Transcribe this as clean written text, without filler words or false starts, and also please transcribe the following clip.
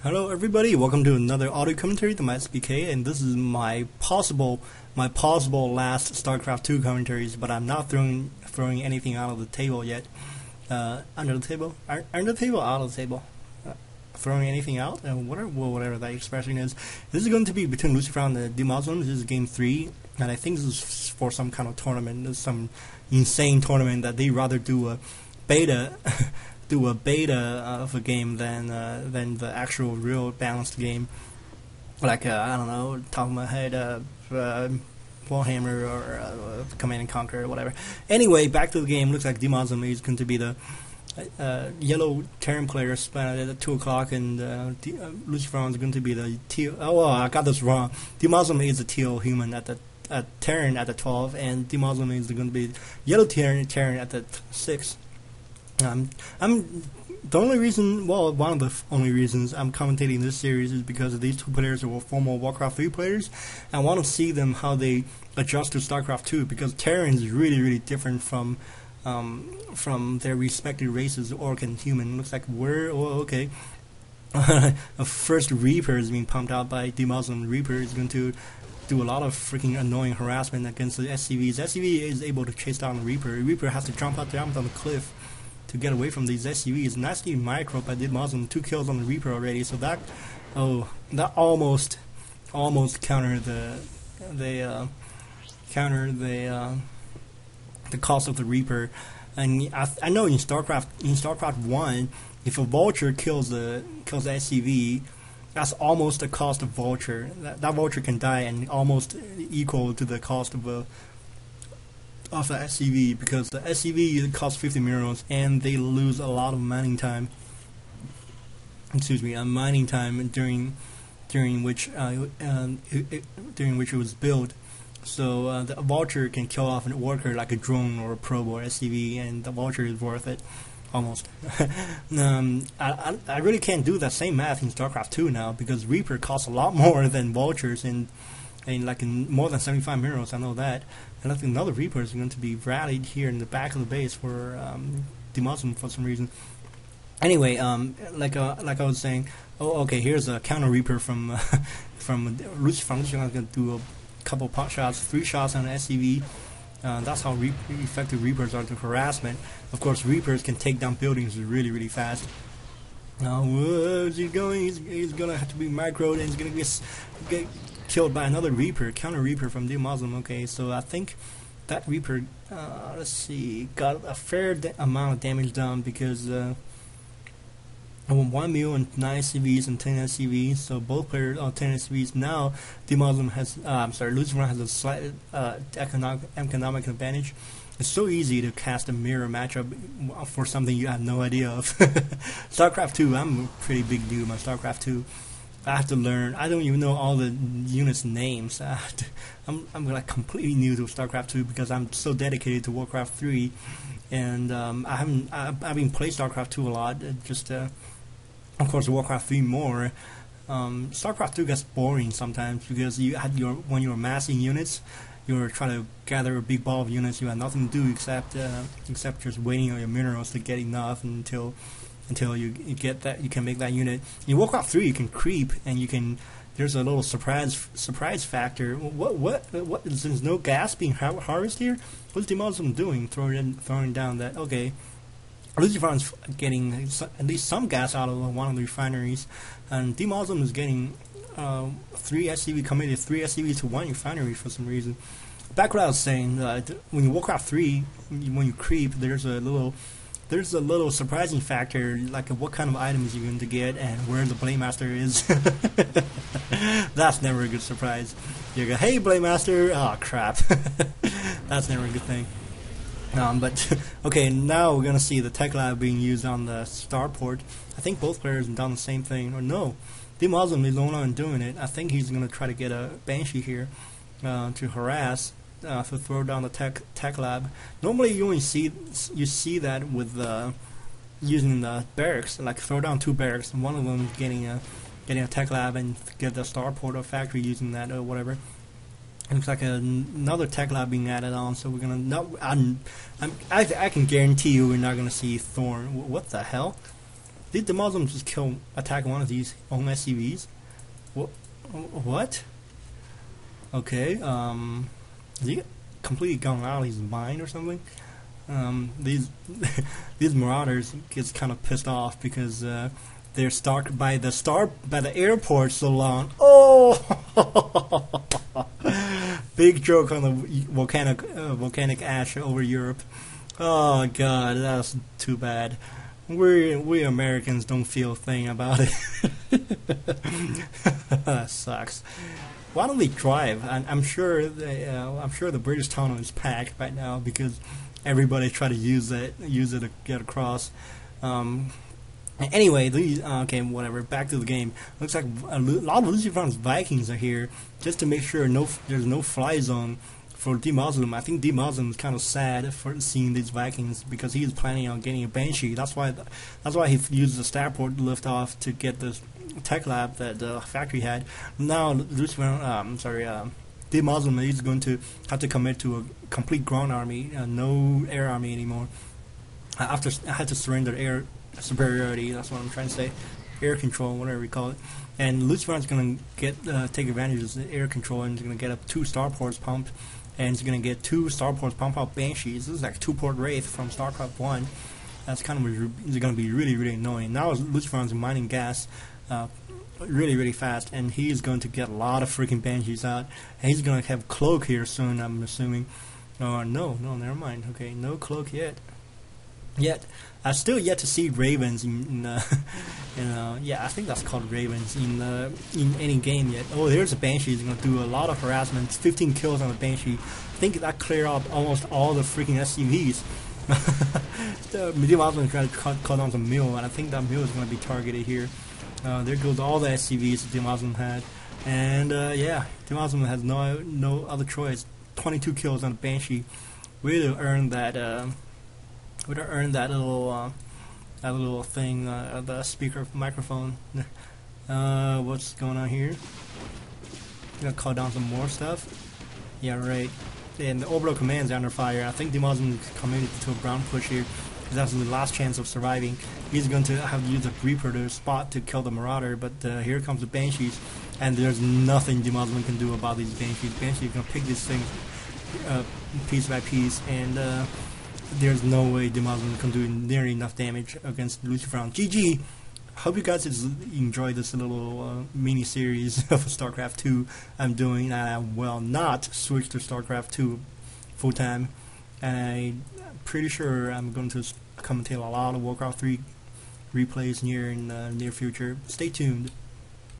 Hello everybody, welcome to another audio commentary to my SPK, and this is my possible last StarCraft 2 commentaries, but I'm not throwing anything out of the table yet. Under the table? Under the table? Out of the table? Throwing anything out? Whatever that expression is. This is going to be between LucifroN and DeMusliM. This is game 3, and I think this is for some kind of tournament. This is some insane tournament that they rather do a beta of a game than the actual real balanced game. Like I don't know, top of my head, Warhammer or Command and Conquer or whatever. Anyway, back to the game. Looks like DeMusliM is going to be the yellow Terran player spawned at 2 o'clock, and LucifroN is going to be the teal. Oh, well, I got this wrong. DeMusliM is the teal human at the Terran at the 12, and DeMusliM is going to be yellow Terran at the 6. I'm the only reason, well, one of the only reasons I'm commentating this series is because these two players are former Warcraft 3 players. I want to see them how they adjust to StarCraft 2, because Terran is really different from their respective races, Orc and Human. Looks like okay. A first Reaper is being pumped out by DeMusliM. Reaper is going to do a lot of freaking annoying harassment against the SCVs. SCV is able to chase down the Reaper. Reaper has to jump on the cliff to get away from these SCVs. Nasty micro by DeMusliM, 2 kills on the Reaper already. So that almost countered the cost of the Reaper. And I know in StarCraft 1, if a Vulture kills the SCV, that's almost the cost of Vulture. That Vulture can die and almost equal to the cost of the SCV, because the SCV costs 50 minerals and they lose a lot of mining time. Mining time during which it was built. So the Vulture can kill off an worker like a drone or a probe or SCV, and the Vulture is worth it. Almost. I really can't do that same math in StarCraft 2 now, because Reaper costs a lot more than Vultures in more than 75 minerals. I know that. And I think another Reaper is going to be rallied here in the back of the base for DeMusliM for some reason. Anyway, like I was saying, okay, here's a counter Reaper from LucifroN. LucifroN is going to do a couple pot shots, 3 shots on the SCV. That's how effective Reapers are to harassment. Of course, Reapers can take down buildings really fast. Now, where's he going? He's going to have to be microed, and he's going to get killed by another Reaper, counter Reaper from DeMusliM. Okay, so I think that Reaper, let's see, got a fair amount of damage done, because 1 mil and 9 SCVs and 10 SCVs, so both players are 10 SCVs. Now DeMusliM has, LucifroN has a slight economic advantage. It's so easy to cast a mirror matchup for something you have no idea of. StarCraft 2, I'm a pretty big noob on StarCraft 2. I have to learn. I don't even know all the units' names. I'm like completely new to StarCraft 2 because I'm so dedicated to Warcraft 3, and I've been playing StarCraft 2 a lot. Just of course Warcraft 3 more. StarCraft 2 gets boring sometimes, because when you're massing units, you're trying to gather a big ball of units. You have nothing to do except just waiting on your minerals to get enough until you get that, you can make that unit. In Warcraft 3, you can creep, and there's a little surprise factor. What is, there's no gas being harvested here? What's DeMusliM doing? Throwing down that, okay. LucifroN's getting at least some gas out of one of the refineries, and DeMusliM is getting 3 SCV, committed 3 SCV to 1 refinery for some reason. Back what I was saying, when you Warcraft 3, when you creep, there's a little surprising factor, like what kind of items you're going to get and where the Blade Master is. That's never a good surprise. You go, hey Blade Master, oh crap. That's never a good thing. But okay, now we're gonna see the tech lab being used on the starport. I think both players have done the same thing, or no, DeMusliM is the only one doing it. I think he's gonna try to get a Banshee here to harass, to throw down the tech lab. Normally you only see that with using the barracks, like throw down 2 barracks, and one of them getting a tech lab and get the starport or factory using that or whatever. It looks like another tech lab being added on, so we're gonna I can guarantee you we're not gonna see Thorn. What the hell? Did the Muslims just attack one of these own SCVs? What? Okay, is he completely gone out of his mind or something? These these marauders gets kind of pissed off because they're stalked by the airport so long. Oh, big joke on the volcanic ash over Europe. Oh God, that's too bad. We Americans don't feel a thing about it. That sucks. Why don't they drive? I'm sure the British tunnel is packed right now because everybody try to use it to get across. Anyway, okay, whatever. Back to the game. Looks like a lot of LucifroN's Vikings are here just to make sure there's no fly zone for DeMusliM. I think DeMusliM is kind of sad for seeing these Vikings because he is planning on getting a Banshee. That's why he used the starport lift off to get the tech lab that the factory had. Now DeMusliM is going to have to commit to a complete ground army, no air army anymore. I had to surrender air superiority. That's what I'm trying to say. Air control, whatever we call it. And LucifroN's going to take advantage of the air control and he's going to get up 2 starports pumped. And he's going to get 2 starports pump out Banshees. This is like 2-port Wraith from StarCraft 1. That's kind of going to be really, really annoying. Now LucifroN's mining gas really, really fast. And he's going to get a lot of freaking Banshees out. And he's going to have Cloak here soon, I'm assuming. No, never mind. Okay, no Cloak yet. I still yet to see Ravens yeah, I think that's called Ravens in any game yet. Oh, there's a Banshee. He's gonna do a lot of harassment. 15 kills on the Banshee. I think that cleared up almost all the freaking SCVs. The DeMusliM trying to cut down some mill, and I think that mill is gonna be targeted here. There goes all the SCVs DeMusliM had, and yeah, DeMusliM has no other choice. 22 kills on the Banshee. Way to earn that. Would have earned that little thing, the speaker microphone. What's going on here? Gonna call down some more stuff. Yeah, right. And the orbital command's under fire. I think DeMusliM is committed to a ground push here. That's the last chance of surviving. He's going to have to use a Reaper to spot to kill the Marauder, but here comes the Banshees, and there's nothing DeMusliM can do about these Banshees. Banshees gonna pick these things piece by piece, and there's no way DeMusliM can do nearly enough damage against LucifroN. GG! Hope you guys enjoyed this little mini-series of StarCraft 2 I'm doing. I will not switch to StarCraft 2 full-time. I'm pretty sure I'm going to commentate a lot of Warcraft 3 replays in the near future. Stay tuned.